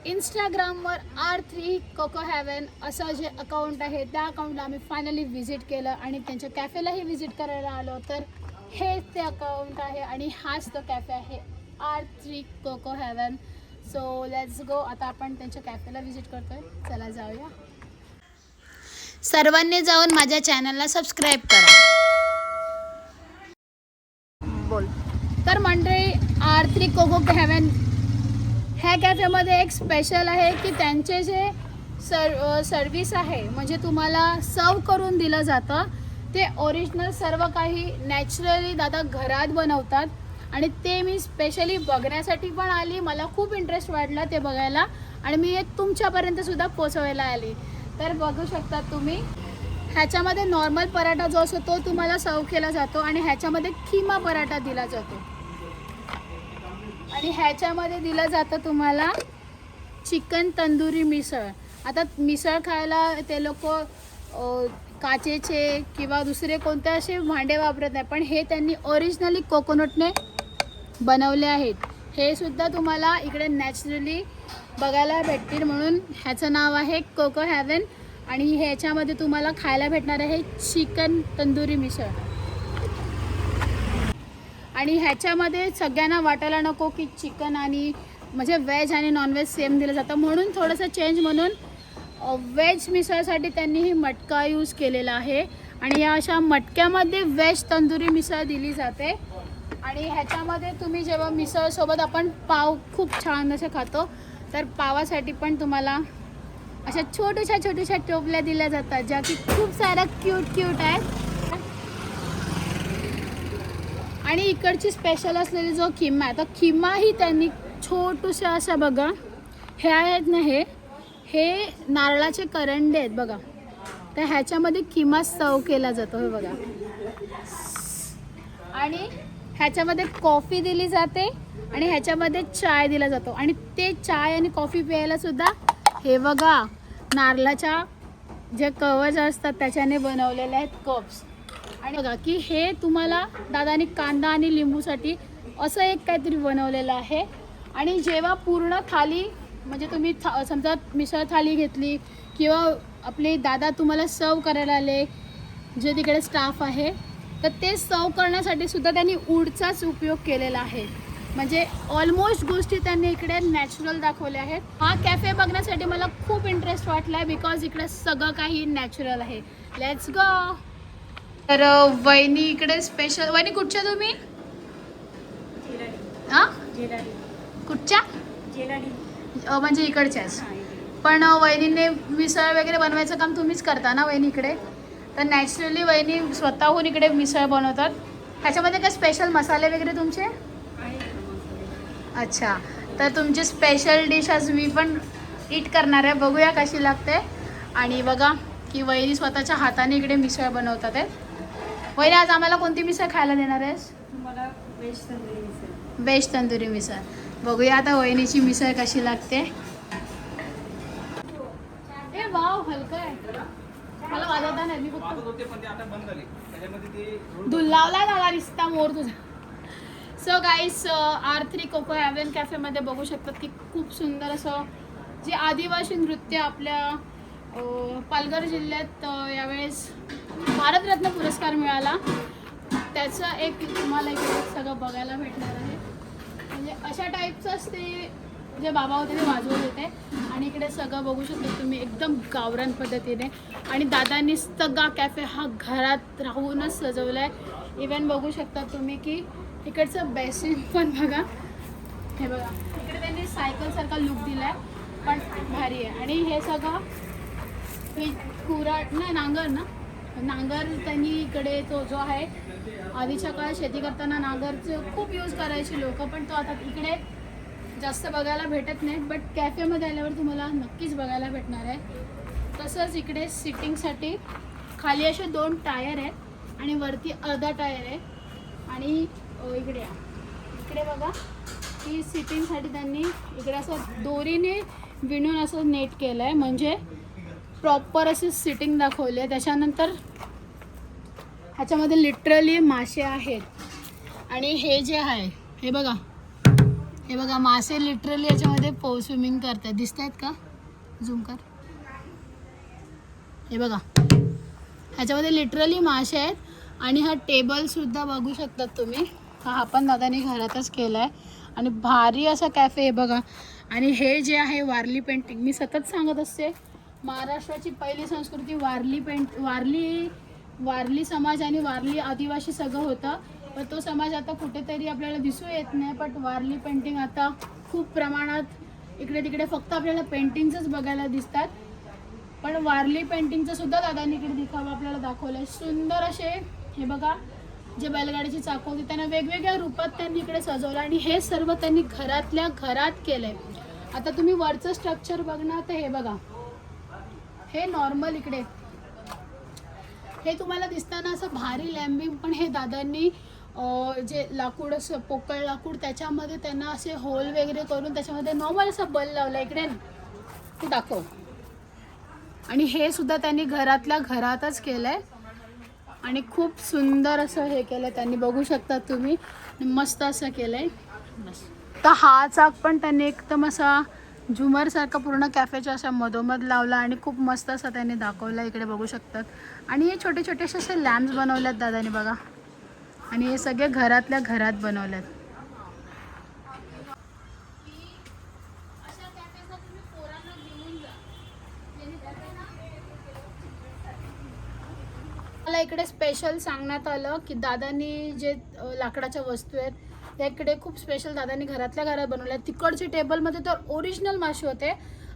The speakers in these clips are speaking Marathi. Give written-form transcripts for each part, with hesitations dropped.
इंस्टाग्रामवर R3 कोको हेवन असं जे अकाउंट आहे त्या अकाउंटला आम्ही फायनली व्हिजिट केलं आणि त्यांच्या कॅफेलाही व्हिजिट करायला आलो. तर हे ते अकाउंट आहे आणि हाच तो कॅफे आहे R3 Coco Haven. So let's go. आता आपण त्यांच्या कॅफेला व्हिजिट करतोय. चला जाऊया. सर्वांनी जाऊन माझ्या चॅनलला सबस्क्राईब करा. बोल. तर मंडळी R3 कोको हेवन ह्या कॅफेमध्ये एक स्पेशल आहे की त्यांचे जे सर्विस आहे म्हणजे तुम्हाला सर्व करून दिलं जातं ते ओरिजिनल सर्व काही नॅचरली दादा घरात बनवतात आणि ते मी स्पेशली बघण्यासाठी पण आली. मला खूप इंटरेस्ट वाटला ते बघायला आणि मी एक तुमच्यापर्यंतसुद्धा पोचवायला आली. तर बघू शकता तुम्ही ह्याच्यामध्ये नॉर्मल पराठा जो असतो तो तुम्हाला सर्व केला जातो आणि ह्याच्यामध्ये खिमा पराठा दिला जातो आणि ह्याच्यामध्ये दिलं जातं तुम्हाला चिकन तंदुरी मिसळ. आता मिसळ खायला ते लोक काचेचे किंवा दुसरे कोणते असे भांडे वापरत नाही, पण हे त्यांनी ओरिजिनली कोकोनटने बनवले आहेत. हे सुद्धा तुम्हाला इकडे नॅचरली बघायला भेटतील म्हणून ह्याचं नाव आहे कोको हेवन आणि ह्याच्यामध्ये तुम्हाला खायला भेटणार आहे चिकन तंदुरी मिसळ. आणि ह्याच्यामध्ये सगळ्यांना वाटायला नको की चिकन आणि म्हणजे व्हेज आणि नॉनव्हेज सेम दिलं जातं म्हणून थोडंसं चेंज म्हणून व्हेज मिसळसाठी त्यांनी ही मटका यूज केलेला आहे आणि या अशा मटक्यामध्ये व्हेज तंदुरी मिसळ दिली जाते. आणि ह्याच्यामध्ये तुम्ही जेव्हा मिसळसोबत आपण पाव खूप छान असे खातो तर पावासाठी पण तुम्हाला अशा छोट्याशा टोपल्या दिल्या जातात ज्या की खूप साऱ्या क्यूट आहेत. आणि इकडची स्पेशल असलेली जो खिमा आहे तर खिमाही त्यांनी छोटूशा अशा बघा हे आहेत ना हे नारळाचे करंडे आहेत बघा. तर ह्याच्यामध्ये खिमा सर्व केला जातो हे बघा. आणि ह्याच्यामध्ये कॉफी दिली जाते आणि ह्याच्यामध्ये चाय दिला जातो आणि ते चाय आणि कॉफी प्यायला सुद्धा हे बघा नारळाच्या जे कवच असतात त्याच्याने बनवलेले आहेत कप्स. आणि बघा की हे तुम्हाला दादानी कांदा आणि लिंबूसाठी असं एक काहीतरी बनवलेलं आहे. आणि जेव्हा पूर्ण थाली म्हणजे तुम्ही समजा मिसळ थाली घेतली किंवा आपले दादा तुम्हाला सर्व करायला आले जे तिकडे स्टाफ आहे तर ते सर्व करण्यासाठी सुद्धा त्यांनी वूडचाच उपयोग केलेला आहे. म्हणजे ऑलमोस्ट गोष्टी त्यांनी इकडे नॅचरल दाखवल्या आहेत. हा कॅफे बघण्यासाठी मला खूप इंटरेस्ट वाटला आहे बिकॉज इकडे सगळं काही नॅचरल आहे. Let's go. तर वहिनी इकडे स्पेशल. वहिनी कुठच्या तुम्ही? हां कुठच्या? म्हणजे इकडच्याच. पण वहिनीने मिसळ वगैरे बनवायचं काम तुम्हीच करता ना वहिनी इकडे? तर नॅचरली वहिनी स्वतःहून इकडे मिसळ बनवतात. ह्याच्यामध्ये काय स्पेशल मसाले वगैरे तुमचे? अच्छा. तर तुमची स्पेशल डिश आज मी पण ईट करणार आहे. बघूया कशी लागते. आणि बघा की वहिनी स्वतःच्या हाताने इकडे मिसळ बनवतात आहेत. वहिनी आज आम्हाला कोणती मिसळ खायला देणार आहेस? मला व्हेज तंदुरी मिसळ. बघूया आता वहिनीची मिसळ कशी लागते. ए वाव हलका आहे. मला वाजवता नाही मी फक्त दुल्लावला दादा रिस्ता मोर तुझा. So guys R3 Coco haven कॅफेमध्ये बघू शकतात की खूप सुंदर असं जे आदिवासी नृत्य आपल्या पालघर जिल्ह्यात यावेळेस भारतरत्न पुरस्कार मिळाला त्याचं एक तुम्हाला इकडे सगळं बघायला भेटणार आहे. म्हणजे अशा टाईपचंच ते जे बाबा होते ते वाजवत होते आणि इकडे सगळं बघू शकता तुम्ही एकदम गावरान पद्धतीने. आणि दादांनी सगळा कॅफे हा घरात राहूनच सजवला आहे. इवन बघू शकता तुम्ही की इकडचं बेसिन पण बघा. हे बघा इकडे त्यांनी सायकलसारखा लुक दिला आहे पण भारी आहे. आणि हे सगळं हे कुऱ्हाड नाही नांगर त्यांनी इकडे तो जो आहे आधीच्या काळात शेती करताना नांगरचं खूप यूज करायची लोक पण तो आता इकडे जास्त बघायला भेटत नाही. बट कॅफेमध्ये आल्यावर तुम्हाला नक्कीच बघायला भेटणार आहे. तसंच इकडे सिटिंगसाठी खाली असे 2 टायर आहेत आणि वरती अर्धा टायर आहे. आणि इकडे बघा की सिटिंगसाठी त्यांनी इकडे असं दोरीने विणून असं नेट केलं आहे म्हणजे प्रॉपर अशी सिटिंग दाखवली आहे. त्याच्यानंतर ह्याच्यामध्ये लिटरली मासे आहेत आणि हे जे आहे हे बघा हे बघा मासे लिटरली याच्यामध्ये स्विमिंग करतात, दिसत आहेत का? झूम कर. हे बघा ह्याच्यामध्ये लिटरली मासे आहेत आणि हा टेबल सुद्धा बघू शकतात तुम्ही. हा पण दादानी घरातच केला आहे आणि भारी असा कॅफे आहे बघा. आणि हे जे आहे वारली पेंटिंग, मी सतत सांगत असते महाराष्ट्राची पहिली संस्कृती वारली समाज आणि वारली आदिवासी सगळं होतं. पण तो समाज आता कुठेतरी आपल्याला दिसू येत नाही. पण वारली पेंटिंग आता खूप प्रमाणात इकडे तिकडे फक्त आपल्याला पेंटिंग्सच बघायला दिसतात. पण वारली पेंटिंगचं सुद्धा दादांनी इकडे दिखावा आपल्याला दाखवलं आहे. सुंदर असे हे बघा जे बैलगाडीची चाकं होती त्यांना वेगवेगळ्या रूपात त्यांनी इकडे सजवलं आणि हे सर्व त्यांनी घरातल्या घरात केलं आहे. आता तुम्ही वरचं स्ट्रक्चर बघणार तर हे बघा, हे नॉर्मल इकडे हे तुम्हाला दिसताना असं भारी लॅम्बिंग, पण हे दादांनी जे लाकूड असं पोकळ लाकूड त्याच्यामध्ये त्यांना असे होल वगैरे करून त्याच्यामध्ये नॉर्मल असा बल्ब लावला इकडे तू दाखव. आणि हे सुद्धा त्यांनी घरातल्या घरातच केलं आहे आणि खूप सुंदर असं हे केलं आहे त्यांनी, बघू शकता तुम्ही. मस्त असं केलं आहे. बस तर हा चाक पण त्यांनी एकदम असा झुमरसारखा पूर्ण कॅफेच्या अशा मधोमध लावला आणि खूप मस्त असं त्यांनी दाखवला, इकडे बघू शकतात. आणि हे छोटे छोटेसे असे लॅम्प्स बनवलेत दादाने बघा आणि हे सगळे घरातल्या घरात बनवलेत. मला इकडे स्पेशल सांगण्यात आलं की दादांनी जे लाकडाच्या वस्तू आहेत त्या इकडे खूप स्पेशल दादांनी घरातल्या घरात बनवल्या. तिकडच्या टेबलमध्ये तर ओरिजिनल मासे होते,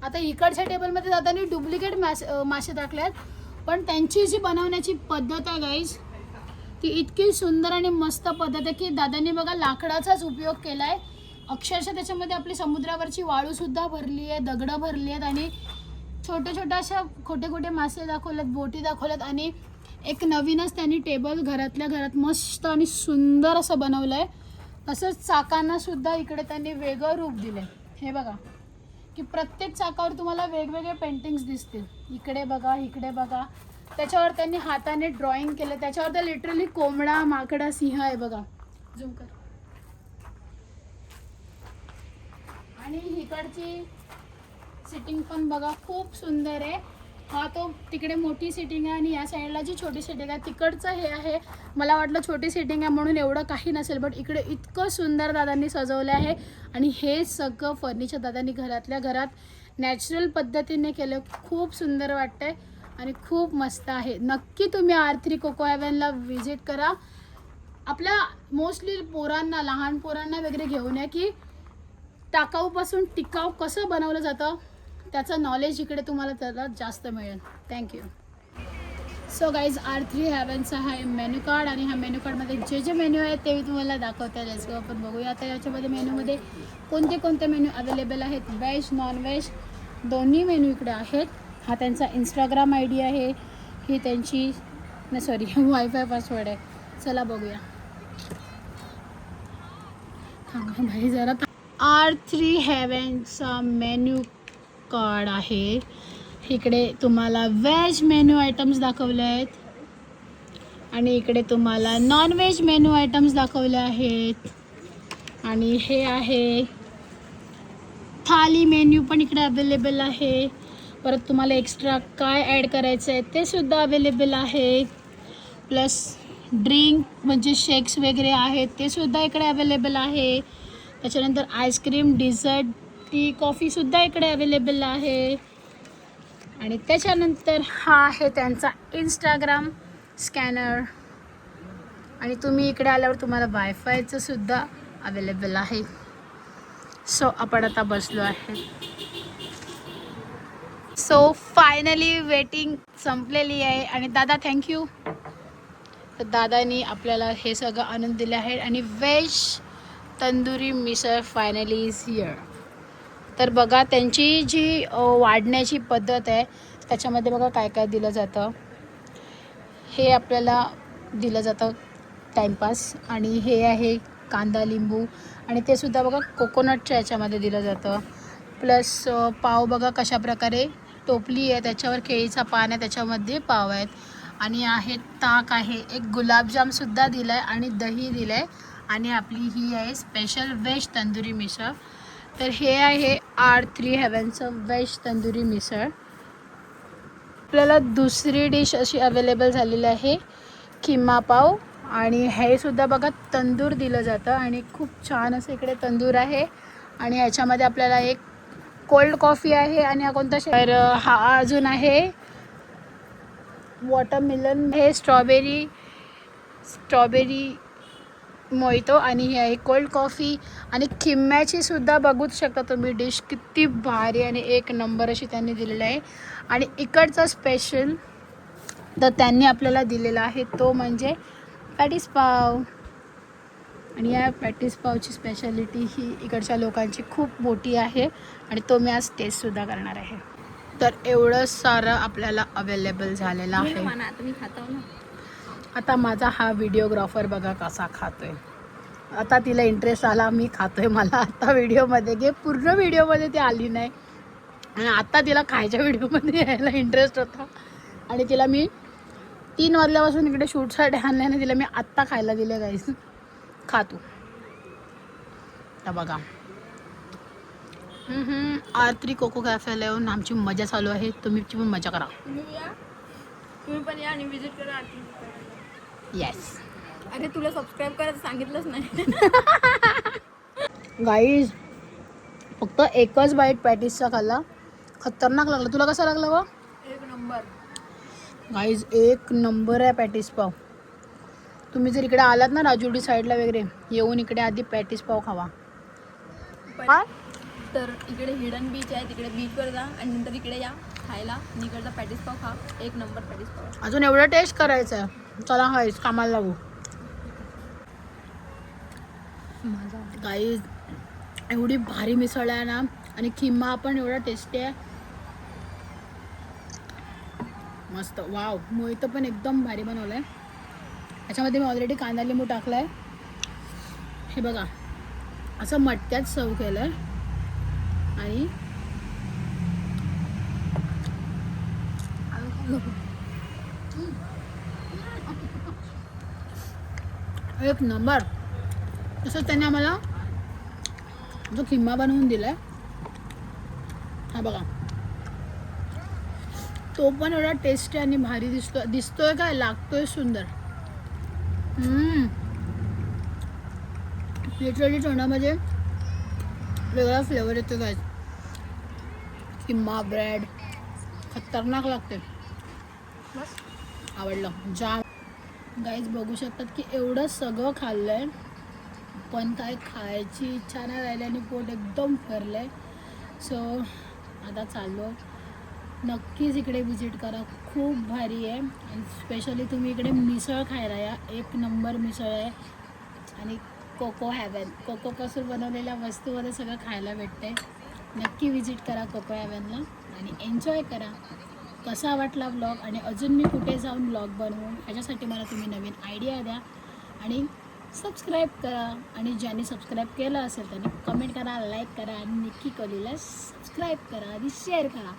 आता इकडच्या टेबलमध्ये दादांनी डुप्लिकेट मासे टाकलेत. पण त्यांची जी बनवण्याची पद्धत आहे गाईज ती इतकी सुंदर आणि मस्त पद्धत आहे की दादांनी बघा लाकडाचाच उपयोग केला आहे. अक्षरशः त्याच्यामध्ये आपली समुद्रावरची वाळूसुद्धा भरली आहे, दगडं भरली आहेत आणि छोटे छोटे अशा खोटे खोटे मासे दाखवलेत, बोटी दाखवल्यात. आणि एक नवीनच त्यांनी टेबल घरातल्या घरात मस्त आणि सुंदर असं बनवलं आहे. तसंच चाकांना सुद्धा इकडे त्यांनी वेगळं रूप दिलं आहे. हे बघा की प्रत्येक चाकावर तुम्हाला वेगवेगळे पेंटिंग्स दिसतील. इकडे बघा, इकडे बघा, त्याच्यावर त्यांनी हाताने ड्रॉइंग केलं. त्याच्यावर तर लिटरली कोंबडा, माकडा, सिंह आहे बघा. झूम कर. आणि इकडची सिटिंग पण बघा खूप सुंदर आहे. हा तो तिकडे मोठी सिटिंग आहे आणि या साईडला जी छोटी सिटिंग आहे तिकडचं हे आहे. मला वाटलं छोटी सिटिंग आहे म्हणून एवढं काही नसेल, बट इकडे इतकं सुंदर दादांनी सजवलं आहे. आणि हे सगळं फर्निचर दादांनी घरातल्या घरात नॅचरल पद्धतीने केलं. खूप सुंदर वाटतंय आणि खूप मस्त आहे. नक्की तुम्ही R3 कोको हेवनला व्हिजिट करा. आपल्या मोस्टली पोरांना, लहान पोरांना वगैरे घेऊन या की टाकाऊपासून टिकाऊ कसं बनवलं जातं त्याचं नॉलेज इकडे तुम्हाला त्याला जास्त मिळेल. थँक्यू. सो गाईज R3 हेवनचा हा मेन्यू कार्ड आणि ह्या मेन्यू कार्डमध्ये जे जे मेन्यू आहेत ते मी तुम्हाला दाखवते. लेट्स गो आपण बघूया आता याच्यामध्ये मेन्यूमध्ये कोणते कोणते मेन्यू अवेलेबल आहेत. व्हेज, नॉनव्हेज दोन्ही मेन्यू इकडे आहेत. हा त्यांचा इंस्टाग्राम ID आहे, ही त्यांची वायफाय पासवर्ड आहे. चला बघूया. थांबा भाई जरा. R3 हेवनचा मेन्यू कार्ड आहे. इकडे तुम्हाला व्हेज मेन्यू आयटम्स दाखवले आहेत आणि इकडे तुम्हाला नॉन व्हेज मेन्यू आयटम्स दाखवले आहेत. आणि हे आहे थाली मेन्यू पण इकडे अवेलेबल आहे. परत तुम्हाला एक्स्ट्रा काय ॲड करायचं आहे ते सुद्धा अवेलेबल आहे. प्लस ड्रिंक म्हणजे शेक्स वगैरे आहेत ते सुद्धा इकडे अवेलेबल आहे. त्याच्यानंतर आईस्क्रीम, डिझर्ट, टी, कॉफीसुद्धा इकडे अवेलेबल आहे. आणि त्याच्यानंतर हा आहे त्यांचा इंस्टाग्राम स्कॅनर आणि तुम्ही इकडे आल्यावर तुम्हाला वायफायचं सुद्धा अवेलेबल आहे. सो आपण आता बसलो आहे. सो फायनली वेटिंग संपलेली आहे आणि दादा थँक्यू. तर दादानी आपल्याला हे सगळं आणून दिलं आहे आणि veg tandoori misal finally is here. तर बघा त्यांची जी वाढण्याची पद्धत आहे त्याच्यामध्ये बघा काय काय दिलं जातं. हे आपल्याला दिलं जातं टाईमपास आणि हे आहे कांदा, लिंबू आणि ते सुद्धा बघा कोकोनटच्या याच्यामध्ये दिलं जातं. प्लस पाव बघा कशा प्रकारे टोपली आहे, त्याच्यावर केळीचा पान आहे, त्याच्यामध्ये पाव आहेत आणि आहे ताक आहे, एक गुलाबजामसुद्धा दिला आहे आणि दही दिलं आहे आणि आपली ही आहे स्पेशल व्हेज तंदुरी मिसळ. तर हे आहे R3 हेवनचं व्हेज तंदुरी मिसळ. आपल्याला दुसरी डिश अशी अवेलेबल झालेली आहे किमा पाव. आणि हे सुद्धा बघा तंदूर दिलं जातं आणि खूप छान असं इकडे तंदूर आहे. आणि याच्यामध्ये आपल्याला एक कोल्ड कॉफी आहे. आणि हा कोणता तर हा अजून आहे वॉटरमेलन, हे स्ट्रॉबेरी मोहितो. आणि हे आहे कोल्ड कॉफी. आणि खिम्याची सुद्धा बघूच शकता तुम्ही डिश, किती भारी आणि एक नंबर अशी त्यांनी दिलेली आहे. आणि इकडचा स्पेशल तर त्यांनी आपल्याला दिलेला आहे तो म्हणजे पॅटीस पाव. आणि या पॅटीस पावची स्पेशालिटी ही इकडच्या लोकांची खूप मोठी आहे आणि तो मी आज टेस्टसुद्धा करणार आहे. तर एवढं सारं आपल्याला अवेलेबल झालेलं आहे. आता माझा हा व्हिडिओग्राफर बघा कसा खातोय. आता तिला इंटरेस्ट आला मी खातोय. मला आता व्हिडिओमध्ये घे, पूर्ण व्हिडिओमध्ये ती आली नाही आणि आता तिला खायच्या व्हिडिओमध्ये यायला इंटरेस्ट होता. आणि तिला मी 3 वाजल्यापासून इकडे शूटसाठी आणल्याने तिला मी आत्ता खायला दिले. गाईस खातो तर बघा. R3 कोको कॅफेला येऊन आमची मजा चालू आहे. तुम्ही पण मजा करा. तुम्ही पण या आणि विजिट करा. येस. अरे तुला सबस्क्राईब करायचं सांगितलंच नाही. गाईज फक्त एकच बाईट पॅटीसचा खाल्ला, खतरनाक लागला. तुला कसा लागला व? एक नंबर. गाईज एक नंबर आहे पॅटीस पाव. तुम्ही जर इकडे आलात ना राजुर्डी साईडला वगैरे, येऊन इकडे आधी पॅटीस पाव खावा. तर इकडे हिडन बीच आहे, तिकडे बीचवर जा आणि नंतर इकडे या खायला. आणि इकडचा पॅटीस पाव खा. एक नंबर पॅटीस पाव. अजून एवढं टेस्ट करायचं आहे. चला गाईज कामाला लागू. गाईज एवढी भारी मिसळ आहे ना. आणि खिमा पण एवढा टेस्टी आहे, मस्त. वाव. मोहित पण एकदम भारी बनवलं आहे. याच्यामध्ये मी ऑलरेडी कांदा लिंबू टाकला आहे. हे बघा असं मटक्यात सर्व केलं आहे. आणि एक नंबर. तसंच त्याने आम्हाला जो खिमा बनवून दिला आहे, हा बघा, तो पण एवढा टेस्टी आणि भारी दिसतोय काय, लागतोय सुंदर. लिटरली तोंडामध्ये वेगळा फ्लेवर येतो काय. किंवा ब्रेड खतरनाक लागते. बस आवडलं जाम. गाईज बघू शकतात की एवढं सगळं खाल्लं आहे पण काय खायची इच्छा नाही राहिली आणि पोट एकदम भरलं आहे. सो आता चाललो. नक्कीच इकडे विजिट करा, खूप भारी आहे. आणि स्पेशली तुम्ही इकडे मिसळ खायला या, एक नंबर मिसळ आहे. आणि कोको हॅवन, कोकोपासून बनवलेल्या वस्तूमध्ये सगळं खायला भेटतं आहे. नक्की विजिट करा कोको हॅवनला आणि एन्जॉय करा. कसा वाटला व्लॉग आणि अजून मी कुठे जाऊन व्लॉग बनवू ह्याच्यासाठी मला तुम्ही नवीन आयडिया द्या. आणि सबस्क्राईब करा. आणि ज्यांनी सबस्क्राईब केलं असेल त्यांनी कमेंट करा, लाईक करा आणि निक्की कोलीला सबस्क्राईब करा आणि शेअर करा.